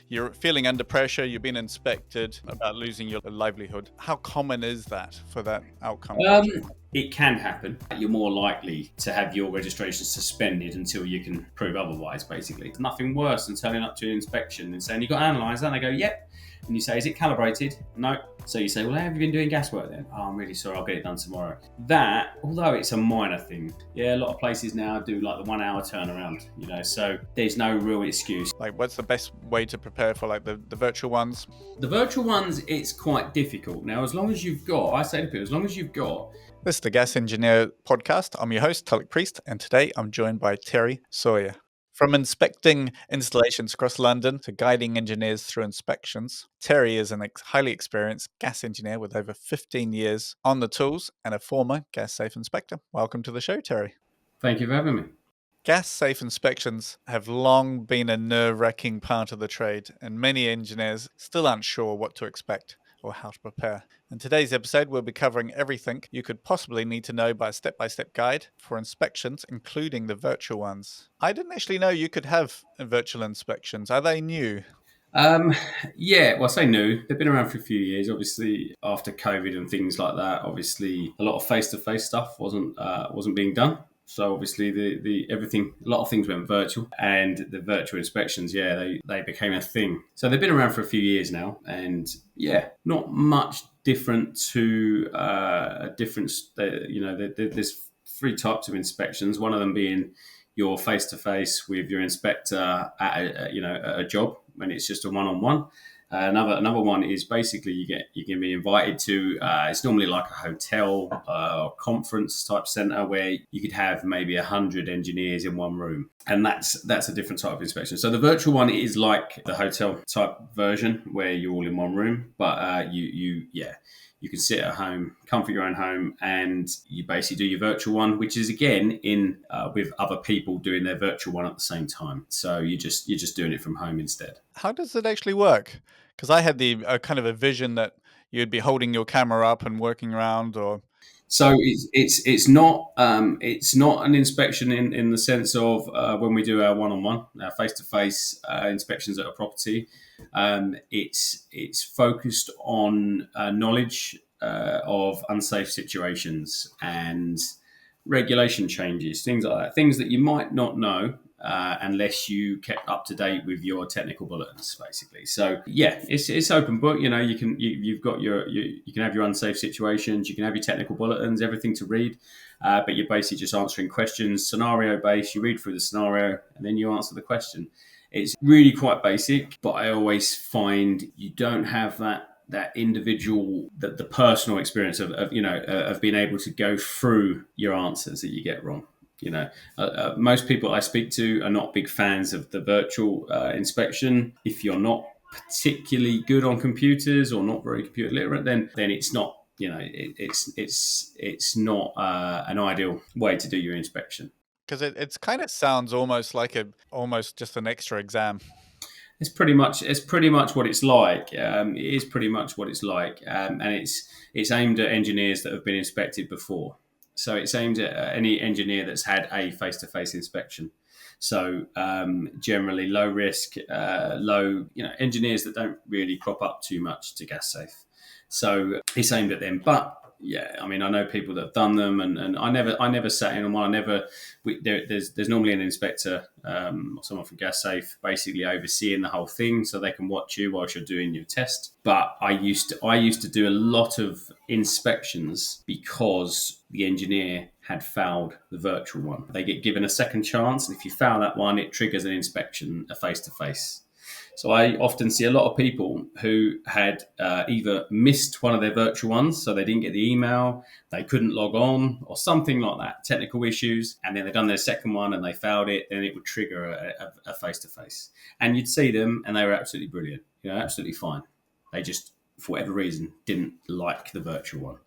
you're feeling under pressure, you've been inspected about losing your livelihood. How common is that for that outcome? It can happen. You're more likely to have your registration suspended until you can prove otherwise, basically. There's nothing worse than turning up to an inspection and saying, "You've got an analyzer," and they go, "Yep." And you say, "Is it calibrated?" "No." So you say, "Well, how have you been doing gas work then?" "Oh, I'm really sorry, I'll get it done tomorrow." That, although it's a minor thing, a lot of places now do like the 1 hour turnaround, so there's no real excuse. Like, what's the best way to prepare for like the virtual ones? The virtual ones, it's quite difficult. Now, I say to people, as long as you've got This is the Gas Engineer Podcast. I'm your host, Tulloch Priest, and today I'm joined by Terry Sawyer. From inspecting installations across London to guiding engineers through inspections, Terry is a highly experienced gas engineer with over 15 years on the tools and a former gas safe inspector. Welcome to the show, Terry. Thank you for having me. Gas safe inspections have long been a nerve-wracking part of the trade, and many engineers still aren't sure what to expect or how to prepare. In today's episode, we'll be covering everything you could possibly need to know by a step-by-step guide for inspections, including the virtual ones. I didn't actually know you could have virtual inspections. Are they new? I say new. They've been around for a few years. Obviously, after COVID and things like that, obviously a lot of face-to-face stuff wasn't being done. So obviously a lot of things went virtual, and the virtual inspections, they became a thing. So they've been around for a few years now, and not much different to a difference. There's three types of inspections. One of them being your face-to-face with your inspector at a job when it's just a one-on-one. Another one is basically you can be invited to. It's normally like a hotel or conference type center where you could have maybe 100 engineers in one room, and that's a different type of inspection. So the virtual one is like the hotel type version where you're all in one room, but you can sit at home, comfort your own home, and you basically do your virtual one, which is again in with other people doing their virtual one at the same time. So you're just doing it from home instead. How does it actually work? Because I had the kind of a vision that you'd be holding your camera up and working around, or so it's not an inspection in the sense of when we do our one-on-one, our face-to-face inspections at a property. It's focused on knowledge of unsafe situations and regulation changes, things like that, things that you might not know unless you kept up to date with your technical bulletins, basically. So it's open book. You can have your unsafe situations, you can have your technical bulletins, everything to read, but you're basically just answering questions, scenario based. You read through the scenario and then you answer the question. It's really quite basic, but I always find you don't have that individual, the personal experience of being able to go through your answers that you get wrong. Most people I speak to are not big fans of the virtual inspection. If you're not particularly good on computers or not very computer literate, then it's not. It's not an ideal way to do your inspection. because it kind of sounds almost like almost just an extra exam. It's pretty much what it's like. It is pretty much what it's like, and it's aimed at engineers that have been inspected before. So it's aimed at any engineer that's had a face-to-face inspection. So generally low risk, engineers that don't really crop up too much to gas safe. So it's aimed at them. But I know people that have done them, and I never sat in on one. There's normally an inspector, or someone from gas safe, basically overseeing the whole thing, so they can watch you whilst you're doing your test. But I used to do a lot of inspections because the engineer had failed the virtual one. They get given a second chance, and if you fail that one, it triggers an inspection, a face-to-face. So I often see a lot of people who had either missed one of their virtual ones, so they didn't get the email, they couldn't log on, or something like that, technical issues, and then they've done their second one and they failed it, then it would trigger a face-to-face. And you'd see them, and they were absolutely brilliant, absolutely fine. They just, for whatever reason, didn't like the virtual one,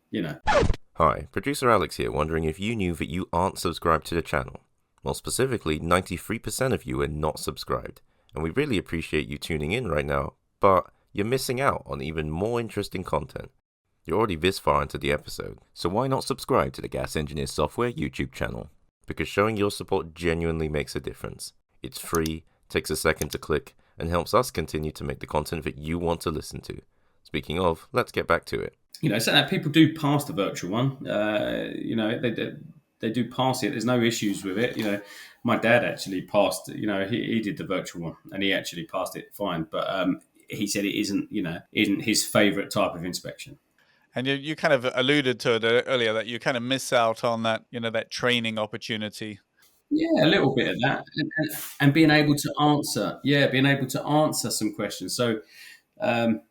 Hi, producer Alex here, wondering if you knew that you aren't subscribed to the channel. Well, specifically, 93% of you are not subscribed. And we really appreciate you tuning in right now, but you're missing out on even more interesting content. You're already this far into the episode, so why not subscribe to the Gas Engineer Software YouTube channel? Because showing your support genuinely makes a difference. It's free, takes a second to click, and helps us continue to make the content that you want to listen to. Speaking of, let's get back to it. So that people do pass the virtual one. They do pass it. There's no issues with it. My dad actually passed. He did the virtual one, and he actually passed it fine. But he said it isn't his favourite type of inspection. And you kind of alluded to it earlier that you kind of miss out on that, that training opportunity. Yeah, a little bit of that, and being able to answer some questions. So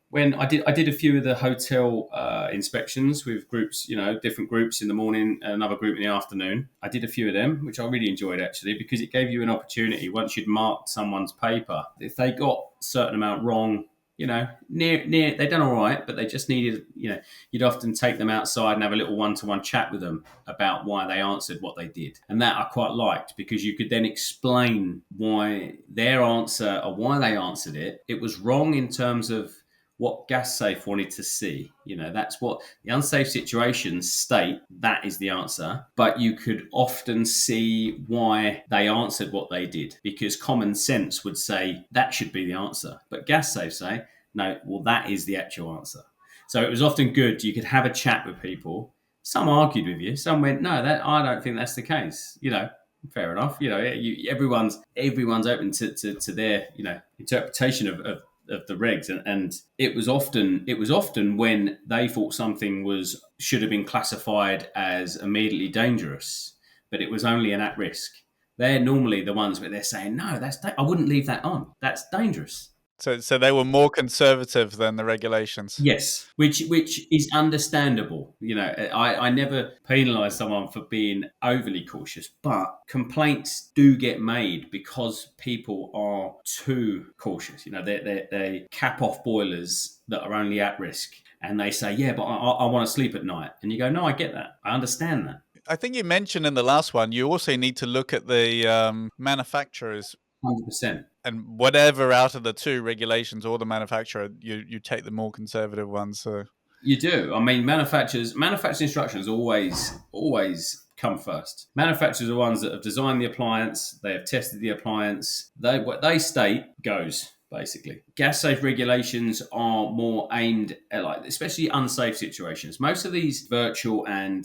when I did a few of the hotel inspections with groups, different groups in the morning, and another group in the afternoon. I did a few of them, which I really enjoyed actually, because it gave you an opportunity once you'd marked someone's paper. If they got a certain amount wrong, near they done all right, but they just needed, you'd often take them outside and have a little one-to-one chat with them about why they answered what they did. And that I quite liked, because you could then explain why their answer, or why they answered it. It was wrong in terms of what GasSafe wanted to see. That's what the unsafe situations state. That is the answer. But you could often see why they answered what they did, because common sense would say that should be the answer. But GasSafe say, no, well, that is the actual answer. So it was often good. You could have a chat with people. Some argued with you. Some went, no, I don't think that's the case. Fair enough. Everyone's open to their, interpretation of the regs, and it was often when they thought something should have been classified as immediately dangerous, but it was only an at risk. They're normally the ones where they're saying, no, I wouldn't leave that on. That's dangerous. So they were more conservative than the regulations. Yes, which is understandable. I never penalise someone for being overly cautious, but complaints do get made because people are too cautious. They cap off boilers that are only at risk, and they say, yeah, but I want to sleep at night. And you go, no, I get that. I understand that. I think you mentioned in the last one, you also need to look at the manufacturers. 100%. And whatever out of the two regulations or the manufacturer, you take the more conservative ones. So you do. I mean, manufacturers' instructions always come first. Manufacturers are the ones that have designed the appliance. They have tested the appliance. What they state goes. Basically, GasSafe regulations are more aimed at, especially unsafe situations. Most of these virtual and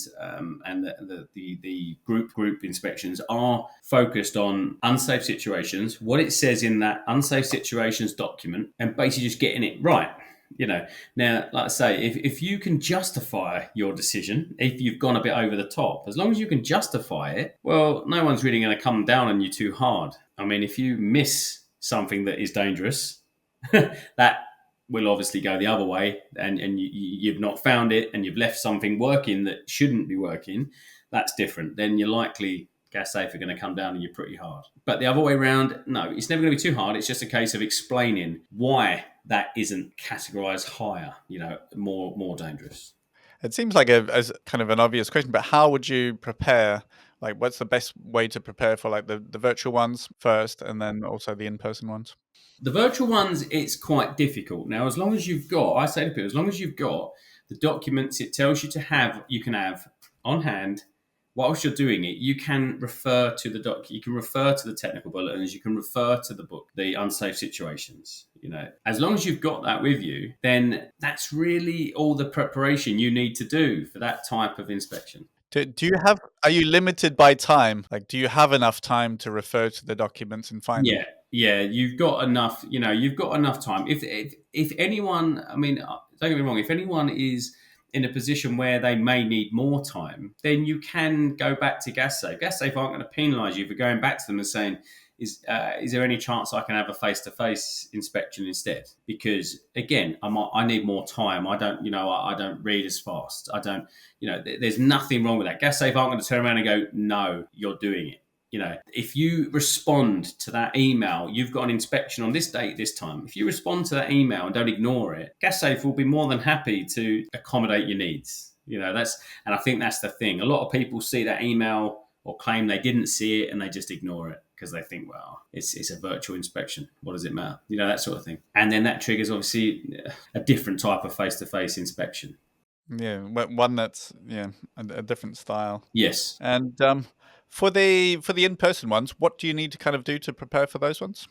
the group inspections are focused on unsafe situations, what it says in that unsafe situations document, and basically just getting it right. Now, like I say, if you can justify your decision, if you've gone a bit over the top, as long as you can justify it, well, no one's really going to come down on you too hard. I mean, if you miss something that is dangerous, that will obviously go the other way, and you've not found it, and you've left something working that shouldn't be working, that's different. Then you're likely GasSafe are going to come down on you pretty hard. But the other way around, no, it's never going to be too hard. It's just a case of explaining why that isn't categorized higher, more dangerous. It seems like as kind of an obvious question, but how would you prepare? Like, what's the best way to prepare for the virtual ones first, and then also the in-person ones? The virtual ones, it's quite difficult. Now, as long as you've got the documents it tells you you can have on hand, whilst you're doing it, you can refer to the you can refer to the technical bulletins, you can refer to the book, the unsafe situations. As long as you've got that with you, then that's really all the preparation you need to do for that type of inspection. Are you limited by time? Like, do you have enough time to refer to the documents and find them? Yeah, you've got enough. You've got enough time. If anyone, I mean, don't get me wrong, if anyone is in a position where they may need more time, then you can go back to GasSafe. GasSafe aren't going to penalise you for going back to them and saying, is there any chance I can have a face-to-face inspection instead? Because again, I need more time. I don't read as fast. There's nothing wrong with that. GasSafe aren't going to turn around and go, no, you're doing it. If you respond to that email, you've got an inspection on this date, this time. If you respond to that email and don't ignore it, GasSafe will be more than happy to accommodate your needs. And I think that's the thing. A lot of people see that email or claim they didn't see it and they just ignore it because they think, well, it's a virtual inspection. What does it matter? That sort of thing. And then that triggers obviously a different type of face-to-face inspection. Yeah, one that's a different style. Yes. And for the in-person ones, what do you need to kind of do to prepare for those ones?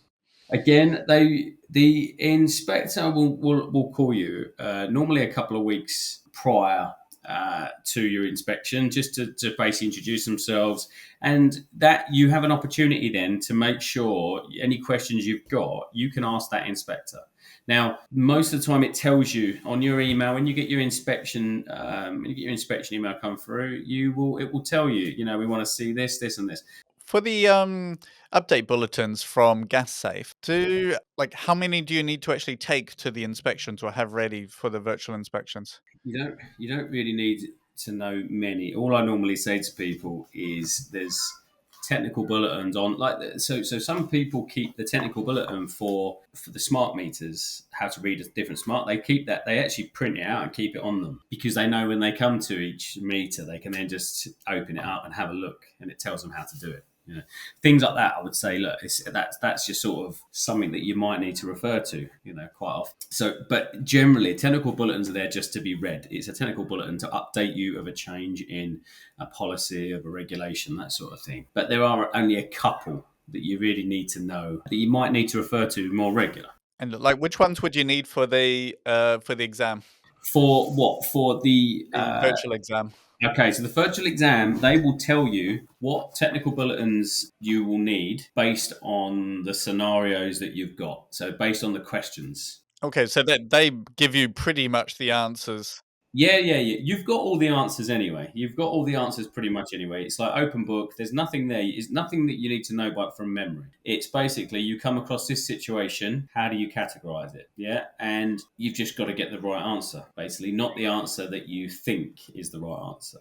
Again, the inspector will call you normally a couple of weeks prior to your inspection, just to basically introduce themselves, and that you have an opportunity then to make sure any questions you've got, you can ask that inspector. Now, most of the time, it tells you on your email when you get your inspection, email come through. It will tell you, we want to see this, this, and this. For the update bulletins from GasSafe, how many do you need to actually take to the inspections or have ready for the virtual inspections? You don't really need to know many. All I normally say to people is there's technical bulletins on, so some people keep the technical bulletin for the smart meters, how to read a different smart. They keep that, they actually print it out and keep it on them, because they know when they come to each meter they can then just open it up and have a look, and it tells them how to do it. Things like that, I would say, look, that's just sort of something that you might need to refer to, quite often. So, but generally, technical bulletins are there just to be read. It's a technical bulletin to update you of a change in a policy, of a regulation, that sort of thing. But there are only a couple that you really need to know, that you might need to refer to more regular. And which ones would you need for the exam? For what? For the virtual exam. Okay, so the virtual exam, they will tell you what technical bulletins you will need based on the scenarios that you've got. So based on the questions. Okay, so they give you pretty much the answers. Yeah. You've got all the answers anyway. You've got all the answers pretty much anyway. It's like open book. There's nothing there. It's nothing that you need to know but from memory. It's basically, you come across this situation. How do you categorize it? Yeah. And you've just got to get the right answer, basically, not the answer that you think is the right answer.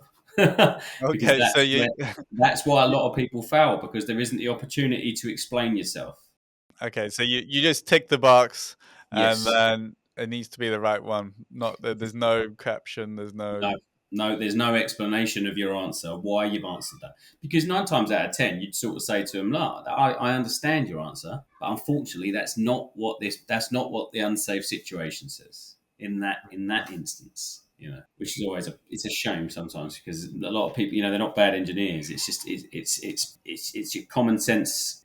Okay, that's why a lot of people fail, because there isn't the opportunity to explain yourself. Okay, so you just tick the box, Yes. and then it needs to be the right one. Not that there's no caption, there's no, there's no explanation of your answer, why you've answered that. Because 9 times out of 10, you'd sort of say to them, "Look, I understand your answer, but unfortunately, that's not what the unsafe situation says in that instance." Which is always it's a shame sometimes, because a lot of people, they're not bad engineers. It's just it's your common sense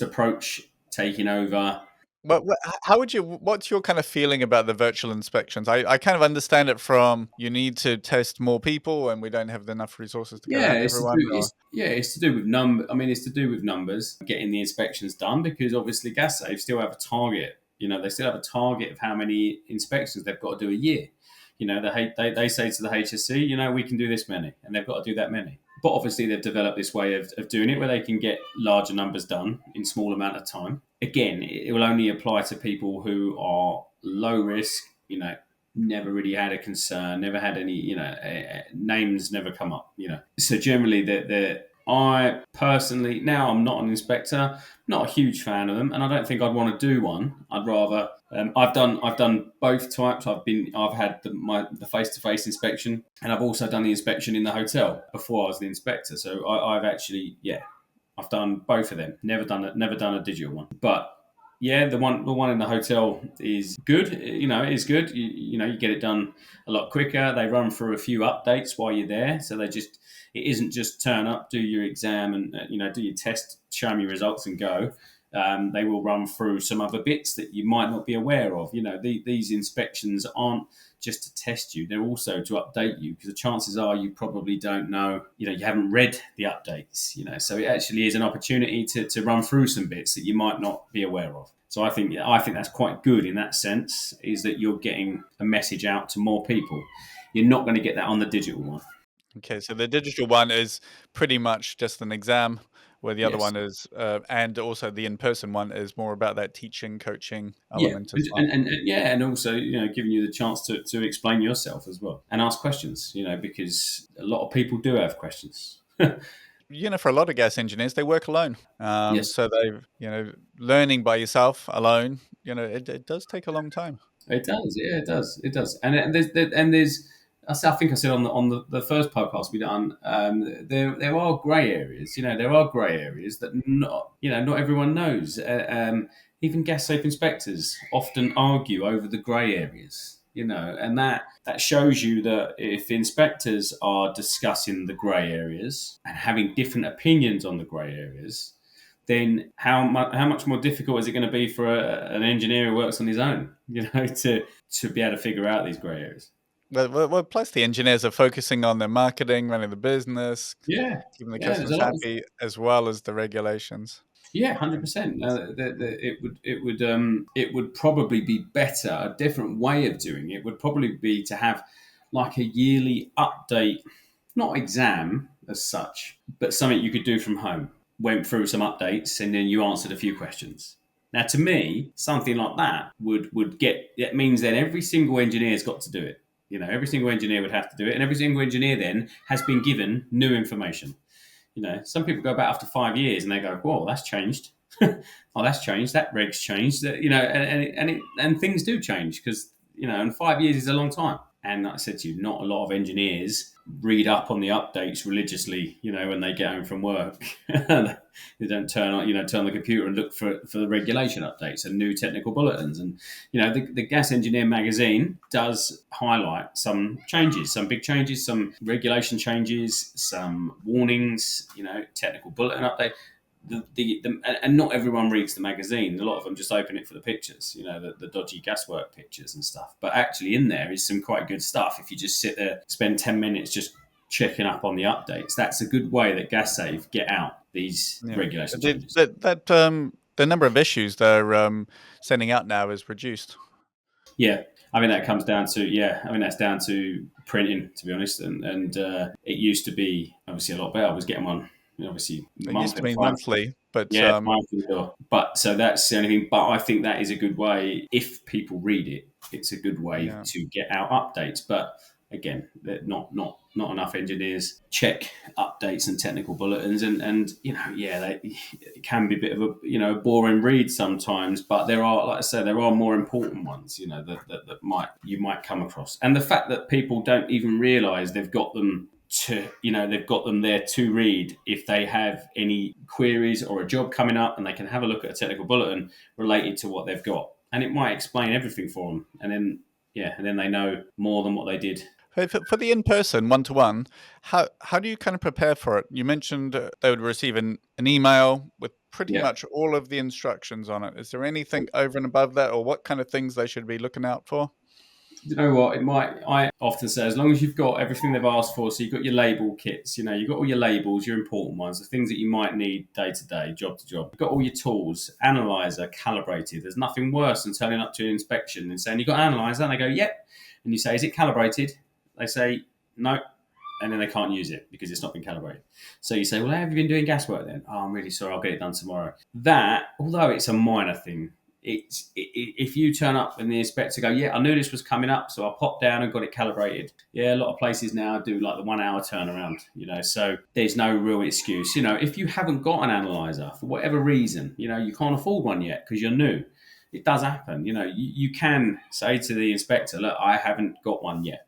approach taking over. But what's your kind of feeling about the virtual inspections? I kind of understand it from, you need to test more people and we don't have enough resources to go Yeah, around everyone. it's to do with it's to do with numbers, getting the inspections done, because obviously GasSafe still have a target. They still have a target of how many inspections they've got to do a year. They say to the HSC, we can do this many, and they've got to do that many. But obviously, they've developed this way of doing it where they can get larger numbers done in small amount of time. Again, it will only apply to people who are low risk, never really had a concern, never had any, names never come up, So generally, I personally, now I'm not an inspector, not a huge fan of them, and I don't think I'd want to do one. I'd rather. I've done both types. I've had the face-to-face inspection, and I've also done the inspection in the hotel before I was the inspector. So I've actually, I've done both of them. Never done a digital one, but. Yeah, the one in the hotel is good. It is good. You get it done a lot quicker. They run through a few updates while you're there, so it isn't just turn up, do your exam, and do your test, show them your results, and go. They will run through some other bits that you might not be aware of. These inspections aren't just to test you; they're also to update you, because the chances are you probably don't know. You haven't read the updates. So it actually is an opportunity to run through some bits that you might not be aware of. So I think that's quite good in that sense, is that you're getting a message out to more people. You're not going to get that on the digital one. Okay, so the digital one is pretty much just an exam, where the other Yes. one is, and also the in-person one is more about that teaching, coaching Yeah, element as well. and also giving you the chance to explain yourself as well and ask questions. Because a lot of people do have questions. For a lot of gas engineers, they work alone. Yes. So learning by yourself alone, it does take a long time. It does, yeah, it does, and there's. I think I said on the first podcast we done. There are grey areas. There are grey areas that not everyone knows. Even gas safe inspectors often argue over the grey areas. And that shows you that if inspectors are discussing the grey areas and having different opinions on the grey areas, then how much more difficult is it going to be for an engineer who works on his own, to be able to figure out these grey areas? Well, plus the engineers are focusing on their marketing, running the business, Yeah, keeping the yeah. There's a customers lot of happy, as well as the regulations. 100%. It would probably be better. A different way of doing it would probably be to have like a yearly update, not exam as such, but something you could do from home. Went through some updates and then you answered a few questions. Now, to me, something like that would get. It means then every single engineer's got to do it. Every single engineer would have to do it, and every single engineer then has been given new information. Some people go back after 5 years and they go, "Whoa, that's changed." Oh, that's changed. That reg's changed. And things do change because and 5 years is a long time. And like I said to you, not a lot of engineers read up on the updates religiously. When they get home from work, they don't turn the computer and look for the regulation updates and new technical bulletins. And the Gas Engineer magazine does highlight some changes, some big changes, some regulation changes, some warnings. Technical bulletin update. And not everyone reads the magazine. A lot of them just open it for the pictures, the dodgy gaswork pictures and stuff. But actually, in there is some quite good stuff. If you just sit there, spend 10 minutes just checking up on the updates, that's a good way that GasSafe get out these regulation changes. The number of issues they're sending out now is reduced. Yeah, that comes down to that's down to printing, to be honest. And it used to be obviously a lot better. I was getting one. Obviously, it used to be monthly, but monthly. But so that's the only thing. But I think that is a good way. If people read it, it's a good way to get out updates. But again, not enough engineers check updates and technical bulletins, and it can be a bit of a boring read sometimes. But there are, like I say, there are more important ones. That you might come across, and the fact that people don't even realise they've got them. They've got them there to read if they have any queries or a job coming up, and they can have a look at a technical bulletin related to what they've got, and it might explain everything for them. And then they know more than what they did. For the in-person one-to-one, how do you kind of prepare for it? You mentioned they would receive an email with pretty much all of the instructions on it. Is there anything over and above that, or what kind of things they should be looking out for? You know what? I often say, as long as you've got everything they've asked for, so you've got your label kits, you've got all your labels, your important ones, the things that you might need day to day, job to job. You've got all your tools, analyzer, calibrated. There's nothing worse than turning up to an inspection and saying, "You've got an analyzer?" And they go, "Yep." And you say, "Is it calibrated?" They say, "No." And then they can't use it because it's not been calibrated. So you say, "Well, how have you been doing gas work then?" "Oh, I'm really sorry, I'll get it done tomorrow." That, although it's a minor thing, if you turn up and the inspector go, "Yeah, I knew this was coming up, so I popped down and got it calibrated." Yeah, a lot of places now do like the 1 hour turnaround, so there's no real excuse. If you haven't got an analyzer for whatever reason, you can't afford one yet because you're new. It does happen. You can say to the inspector, "Look, I haven't got one yet."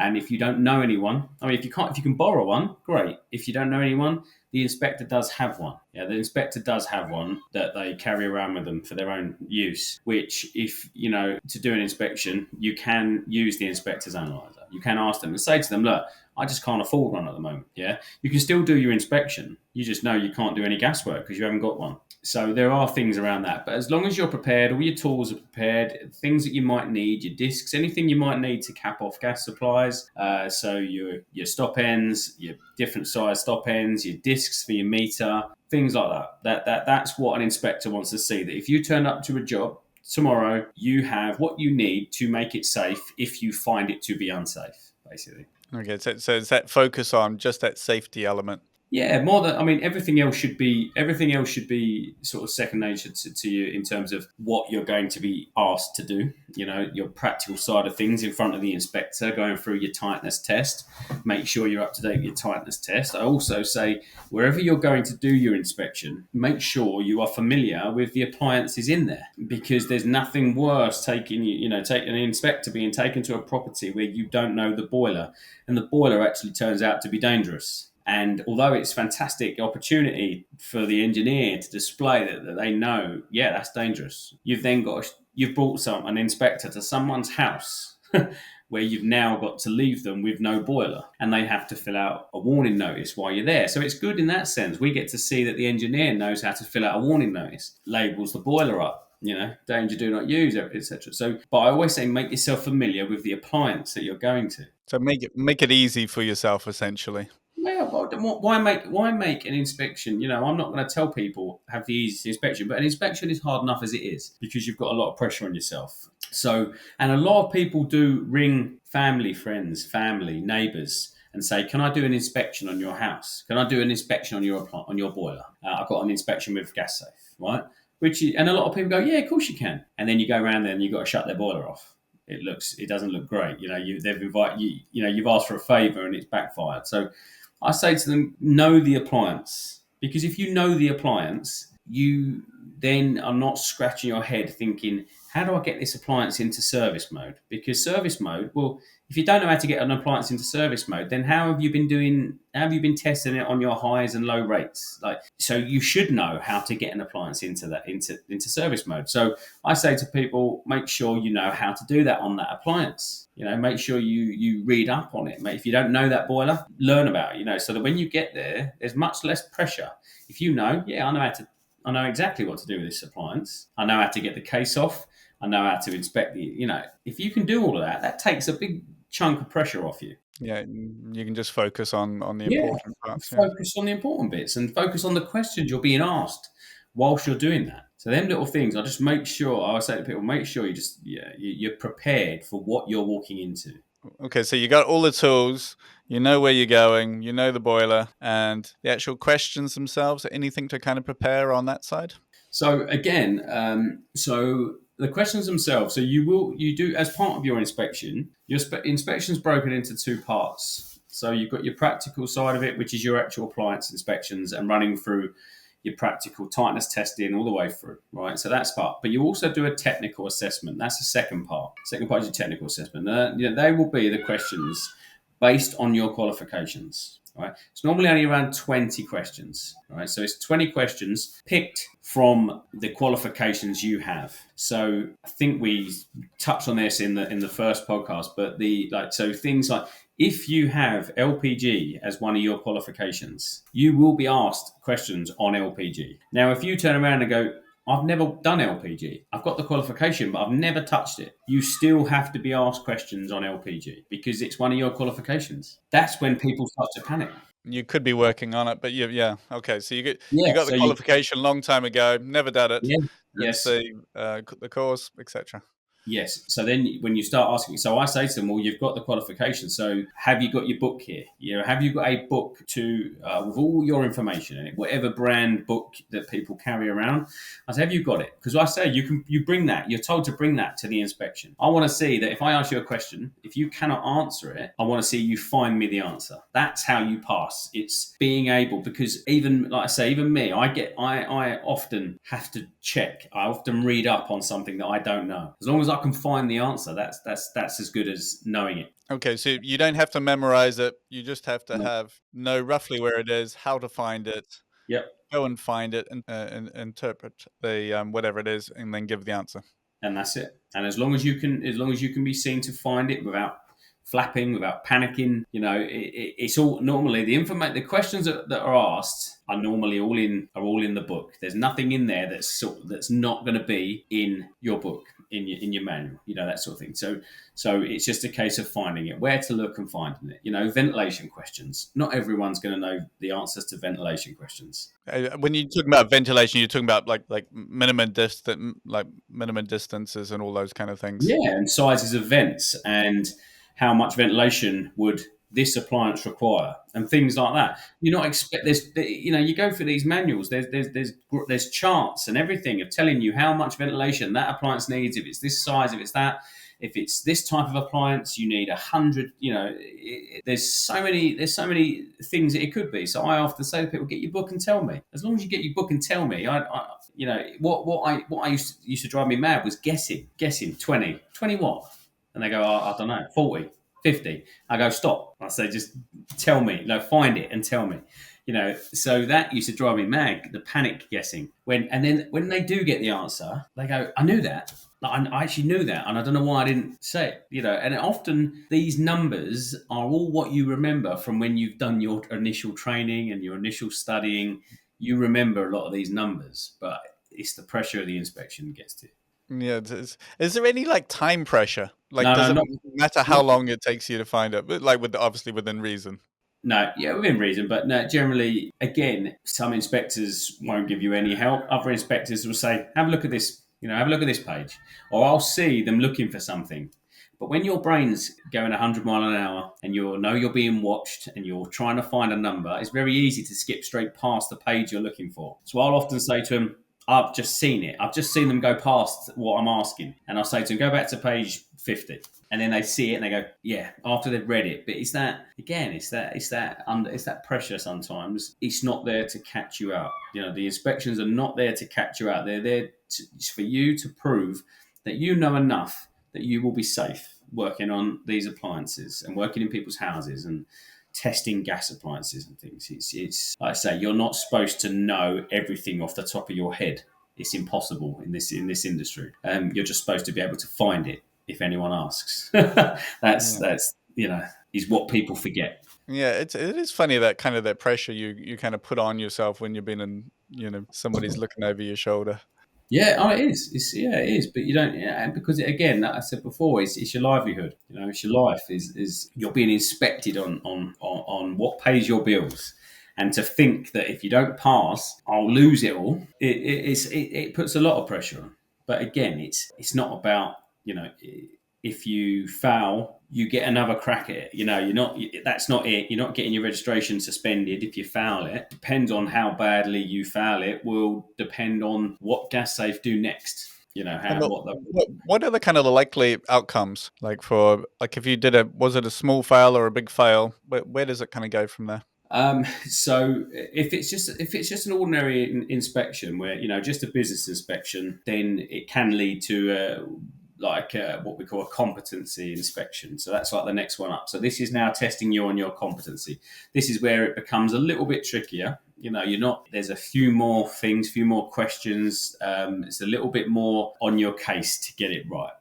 And if you don't know anyone, if you can borrow one, great. If you don't know anyone, the inspector does have one. Yeah, the inspector does have one that they carry around with them for their own use, which if, to do an inspection, you can use the inspector's analyzer. You can ask them and say to them, "Look, I just can't afford one at the moment." Yeah, you can still do your inspection. You just know you can't do any gas work because you haven't got one. So there are things around that. But as long as you're prepared, all your tools are prepared, things that you might need, your discs, anything you might need to cap off gas supplies. So your stop ends, your different size stop ends, your discs for your meter, things like that. That's what an inspector wants to see. That if you turn up to a job tomorrow, you have what you need to make it safe if you find it to be unsafe, basically. Okay, so is that focus on just that safety element? Yeah, more than everything else should be sort of second nature to you in terms of what you're going to be asked to do. Your practical side of things in front of the inspector, going through your tightness test. Make sure you're up to date with your tightness test. I also say wherever you're going to do your inspection, make sure you are familiar with the appliances in there, because there's nothing worse taking an inspector being taken to a property where you don't know the boiler, and the boiler actually turns out to be dangerous. And although it's a fantastic opportunity for the engineer to display that they know, yeah, that's dangerous. You've brought an inspector to someone's house where you've now got to leave them with no boiler, and they have to fill out a warning notice while you're there. So it's good in that sense. We get to see that the engineer knows how to fill out a warning notice, labels the boiler up, danger, do not use, etc. So, but I always say make yourself familiar with the appliance that you're going to. So make it easy for yourself, essentially. Yeah, why make an inspection? I'm not going to tell people have the easiest inspection, but an inspection is hard enough as it is because you've got a lot of pressure on yourself. So, and a lot of people do ring friends, neighbours, and say, "Can I do an inspection on your house? Can I do an inspection on your boiler? I've got an inspection with gas safe, right?" And a lot of people go, "Yeah, of course you can." And then you go around there and you've got to shut their boiler off. It doesn't look great. They've invited you. You've asked for a favour and it's backfired. So I say to them, know the appliance, because if you know the appliance, you then are not scratching your head thinking, how do I get this appliance into service mode? Because service mode, well, if you don't know how to get an appliance into service mode, then how have you been testing it on your highs and low rates? So you should know how to get an appliance into service mode. So I say to people, make sure you know how to do that on that appliance. Make sure you read up on it. If you don't know that boiler, learn about it, so that when you get there, there's much less pressure. If I know exactly what to do with this appliance. I know how to get the case off. I know how to inspect if you can do all of that, that takes a big chunk of pressure off you. Yeah, you can just focus on the important parts. Focus on the important bits and focus on the questions you're being asked whilst you're doing that. So them little things, I say to people, make sure you're prepared for what you're walking into. Okay, so you got all the tools, you know where you're going, you know the boiler, and the actual questions themselves. Anything to kind of prepare on that side? So again, the questions themselves. So you do as part of your inspection. Your inspection's broken into two parts. So you've got your practical side of it, which is your actual appliance inspections and running through your practical tightness testing all the way through, right? So that's part. But you also do a technical assessment. That's the second part. Second part is your technical assessment. They will be the questions based on your qualifications. Right. It's normally only around 20 questions. Right. So it's 20 questions picked from the qualifications you have. So I think we touched on this in the first podcast, but things like if you have LPG as one of your qualifications, you will be asked questions on LPG. Now, if you turn around and go, I've never done LPG. I've got the qualification, but I've never touched it. You still have to be asked questions on LPG because it's one of your qualifications. That's when people start to panic. You could be working on it, but okay. So you got the qualification a long time ago, never done it. Yeah. Yes. The course, etc. Yes. So then when you start asking, so I say to them, well, you've got the qualification. So have you got your book here? Have you got a book with all your information in it, whatever brand book that people carry around? I say, have you got it? Because I say you bring that. You're told to bring that to the inspection. I want to see that if I ask you a question, if you cannot answer it, I want to see you find me the answer. That's how you pass. It's being able, because even me, I often have to check. I often read up on something that I don't know. As long as I can find the answer, that's as good as knowing it. Okay, so you don't have to memorize it. You just have to know roughly where it is, how to find it. Yep. Go and find it and interpret the whatever it is, and then give the answer. And that's it. And as long as you can be seen to find it without flapping, without panicking, it's all normally the questions that are asked are normally all in the book. There's nothing in there that's not going to be in your book, in your manual, that sort of thing. So it's just a case of finding it, where to look and finding it. Ventilation questions. Not everyone's going to know the answers to ventilation questions. When you're talking about ventilation, you're talking about like minimum distances and all those kind of things. Yeah, and sizes of vents and how much ventilation would this appliance require, and things like that. You not expect there's you go for these manuals. There's charts and everything of telling you how much ventilation that appliance needs. If it's this size, if it's that, if it's this type of appliance, you need 100. There's so many things that it could be. So I often say to people, get your book and tell me. As long as you get your book and tell me, what I used to drive me mad was guessing 20 what. And they go, I don't know, 40, 50. I go, stop. I say, just tell me, find it and tell me. So that used to drive me mad, the panic guessing. When they do get the answer, they go, I knew that. I actually knew that, and I don't know why I didn't say it. And often these numbers are all what you remember from when you've done your initial training and your initial studying. You remember a lot of these numbers, but it's the pressure of the inspection gets to you. Yeah. Is there any like time pressure? Like, No, does no, it not, matter how not long it takes you to find it? But like, obviously within reason. No, yeah, within reason, but no, generally, again, some inspectors won't give you any help. Other inspectors will say, have a look at this, have a look at this page. Or I'll see them looking for something. But when your brain's going 100 mile an hour and you know you're being watched and you're trying to find a number, it's very easy to skip straight past the page you're looking for. So I'll often say to them, I've just seen it. I've just seen them go past what I'm asking. And I'll say to them, go back to page 50. And then they see it and they go, yeah, after they've read it. But it's that, again, it's that pressure sometimes. It's not there to catch you out. The inspections are not there to catch you out. They're there for you to prove that you know enough that you will be safe working on these appliances and working in people's houses and testing gas appliances and things. It's like I say, you're not supposed to know everything off the top of your head. It's impossible in this industry. You're just supposed to be able to find it if anyone asks. that's Yeah. is what people forget. Yeah, it is funny that kind of that pressure you kind of put on yourself when you've been in, somebody's looking over your shoulder. Yeah, it is. It is. But you don't, because again, like I said before, it's your livelihood. It's your life. Is you're being inspected on what pays your bills, and to think that if you don't pass, I'll lose it all. It puts a lot of pressure on. But again, it's not about if you foul, you get another crack at it. You're not. That's not it. You're not getting your registration suspended if you foul it. Depends on how badly you foul it. Will depend on what gas safe do next. And what are the kind of the likely outcomes? Like for like if you did was it a small fail or a big fail? Where does it kind of go from there? So if it's just an ordinary inspection where just a business inspection, then it can lead to what we call a competency inspection. So that's like the next one up. So this is now testing you on your competency. This is where it becomes a little bit trickier. You're not. There's a few more things, few more questions. It's a little bit more on your case to get it right.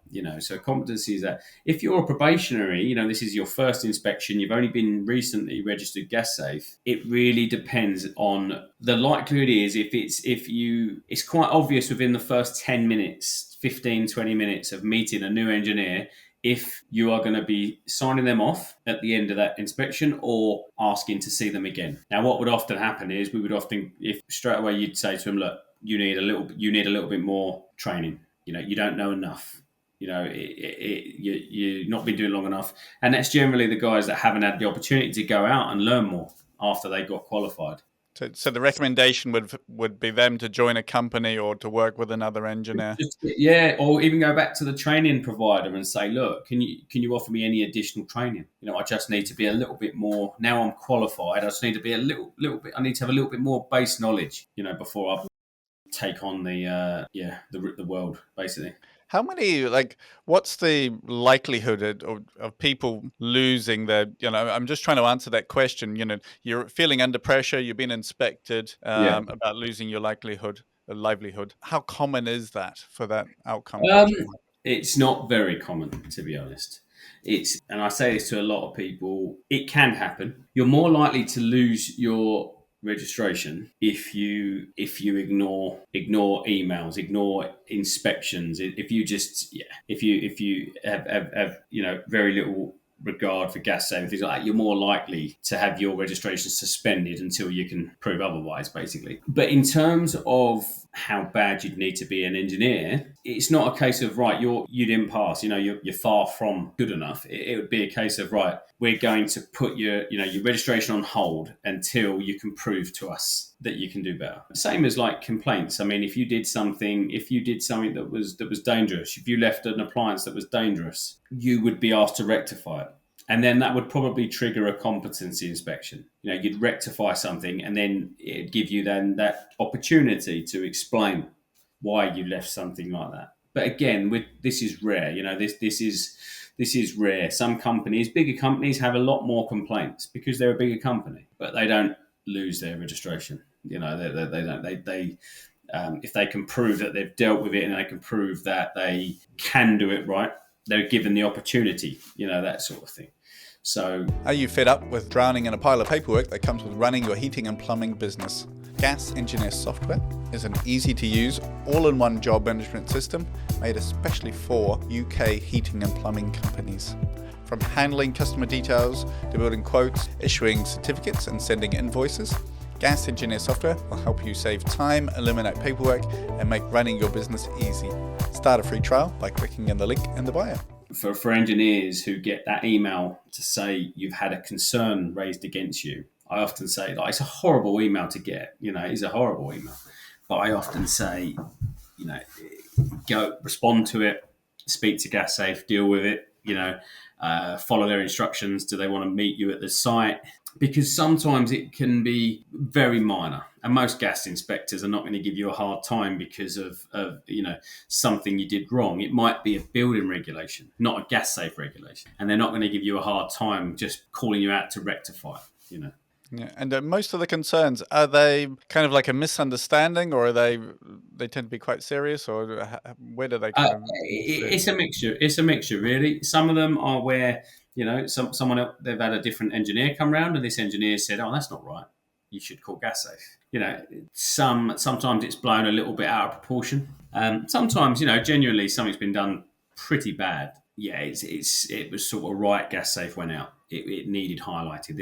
So competency is that if you're a probationary, this is your first inspection. You've only been recently registered gas safe. It really depends on the likelihood. Is it's quite obvious within the first 10 minutes, 15, 20 minutes of meeting a new engineer if you are going to be signing them off at the end of that inspection or asking to see them again. Now, what would often happen is if straight away you'd say to them, look, you need a little bit more training. You don't know enough. You've not been doing long enough. And that's generally the guys that haven't had the opportunity to go out and learn more after they got qualified. So the recommendation would be them to join a company or to work with another engineer. Or even go back to the training provider and say, look, can you offer me any additional training? I just need to be a little bit more. Now I'm qualified. I just need to be a little bit. I need to have a little bit more base knowledge, before I take on the world, basically. How many, what's the likelihood of people losing their, I'm just trying to answer that question. You're feeling under pressure, you've been inspected about losing your livelihood. How common is that for that outcome to actually happen? It's not very common, to be honest. And I say this to a lot of people, it can happen. You're more likely to lose your registration if you ignore emails, ignore inspections, if you have very little regard for gas safe, things like that, you're more likely to have your registration suspended until you can prove otherwise, basically. But in terms of how bad you'd need to be an engineer, it's not a case of, right, you didn't pass, you're far from good enough. It would be a case of, right, we're going to put your registration on hold until you can prove to us that you can do better. Same as like complaints. I mean, if you did something that was dangerous, if you left an appliance that was dangerous, you would be asked to rectify it. And then that would probably trigger a competency inspection. You'd rectify something and then it'd give you then that opportunity to explain why you left something like that. But again, this is rare. This is rare. Some companies, bigger companies, have a lot more complaints because they're a bigger company, but they don't lose their registration. They don't. If they can prove that they've dealt with it and they can prove that they can do it right, they're given the opportunity, that sort of thing. So, are you fed up with drowning in a pile of paperwork that comes with running your heating and plumbing business? Gas Engineer Software is an easy-to-use, all-in-one job management system made especially for UK heating and plumbing companies. From handling customer details to building quotes, issuing certificates and sending invoices, Gas Engineer Software will help you save time, eliminate paperwork, and make running your business easy. Start a free trial by clicking in the link in the bio. For engineers who get that email to say you've had a concern raised against you, I often say, it's a horrible email to get. It's a horrible email. But I often say, go respond to it, speak to GasSafe, deal with it, follow their instructions. Do they want to meet you at the site? Because sometimes it can be very minor, and most gas inspectors are not going to give you a hard time because of something you did wrong. It might be a building regulation, not a gas safe regulation, and they're not going to give you a hard time just calling you out to rectify it. Yeah, and most of the concerns, are they kind of like a misunderstanding, or are they tend to be quite serious, or where do they come from? It's a mixture. It's a mixture, really. Some of them are where someone else, they've had a different engineer come round, and this engineer said, "Oh, that's not right. You should call GasSafe." Sometimes it's blown a little bit out of proportion. Sometimes, genuinely something's been done pretty bad. Yeah, it was sort of right. GasSafe went out. It needed highlighting.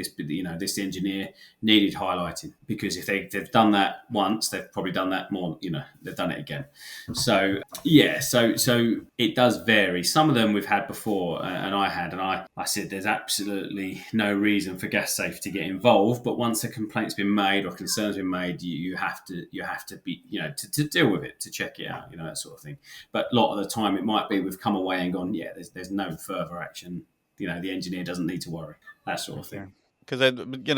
This engineer needed highlighting, because if they've done that once, they've probably done that more. They've done it again. So yeah, so it does vary. Some of them we've had before, and I said there's absolutely no reason for GasSafe to get involved. But once a complaint's been made or concern's been made, you have to be to deal with it, to check it out, that sort of thing. But a lot of the time it might be we've come away and gone, yeah, there's no further action. The engineer doesn't need to worry, that sort of thing. Because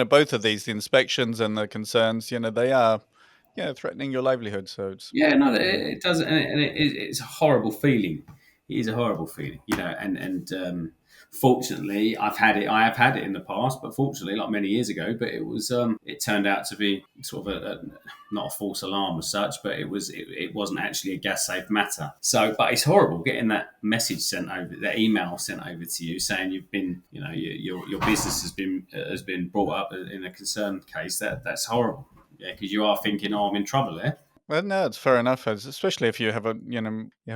both of these, the inspections and the concerns, they are threatening your livelihood. So it's it does, and it's a horrible feeling. It is a horrible feeling, and fortunately, I have had it in the past, but fortunately, like many years ago. But it was it turned out to be sort of not a false alarm as such, but it wasn't actually a gas safe matter. So, but it's horrible getting that message sent over, that email sent over to you saying you've been, your business has been brought up in a concerned case. That's horrible. Yeah, because you are thinking, oh, I'm in trouble there. Well, no, it's fair enough, especially if you have a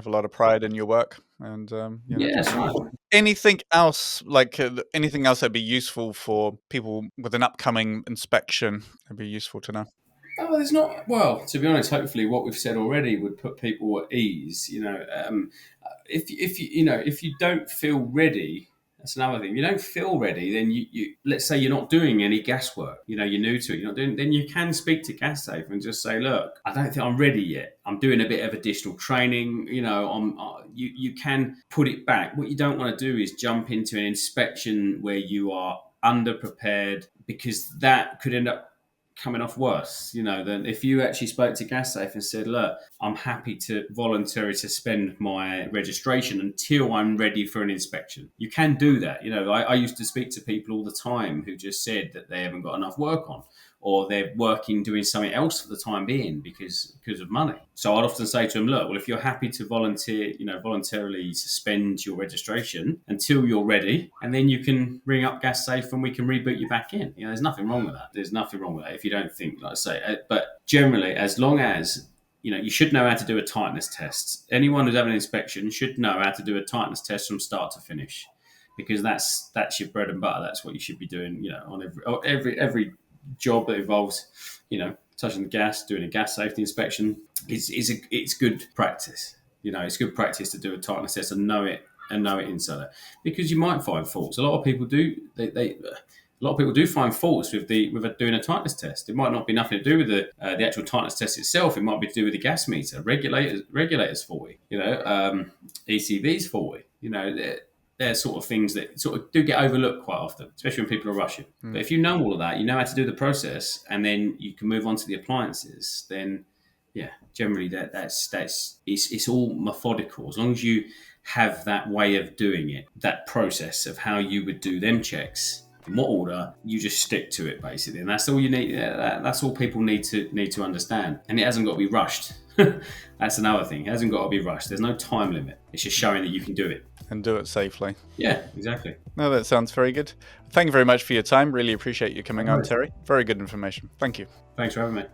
lot of pride in your work, and that's right. Anything else that'd be useful for people with an upcoming inspection? It'd be useful to know. Oh, there's not. Well, to be honest, hopefully what we've said already would put people at ease. If you don't feel ready, that's another thing. If you don't feel ready, then you let's say you're not doing any gas work. You're new to it. You're not doing. Then you can speak to GasSafe and just say, look, I don't think I'm ready yet. I'm doing a bit of additional training. You can put it back. What you don't want to do is jump into an inspection where you are underprepared, because that could end up coming off worse, than if you actually spoke to GasSafe and said, look, I'm happy to voluntarily suspend my registration until I'm ready for an inspection. You can do that. I used to speak to people all the time who just said that they haven't got enough work on, or they're working doing something else for the time being because of money. So I'd often say to them, look, well, if you're happy to voluntarily suspend your registration until you're ready, and then you can ring up GasSafe and we can reboot you back in. There's nothing wrong with that. There's nothing wrong with that if you don't think, like I say. But generally, as long as you should know how to do a tightness test. Anyone who's having an inspection should know how to do a tightness test from start to finish, because that's your bread and butter. That's what you should be doing. On every job that involves, touching the gas, doing a gas safety inspection, it's good practice. It's good practice to do a tightness test and know it inside it, because you might find faults. A lot of people do. A lot of people do find faults with doing a tightness test. It might not be nothing to do with the actual tightness test itself. It might be to do with the gas meter, regulators faulty, ECVs faulty. They're sort of things that sort of do get overlooked quite often, especially when people are rushing. But if you know all of that, you know how to do the process, and then you can move on to the appliances, then generally it's all methodical. As long as you have that way of doing it, that process of how you would do them checks, in what order, you just stick to it basically, and that's all you need. That's all people need to understand, and it hasn't got to be rushed. That's another thing. It hasn't got to be rushed. There's no time limit. It's just showing that you can do it. And do it safely. Yeah, exactly. No, that sounds very good. Thank you very much for your time. Really appreciate you coming on, Right. Terry. Very good information. Thank you. Thanks for having me.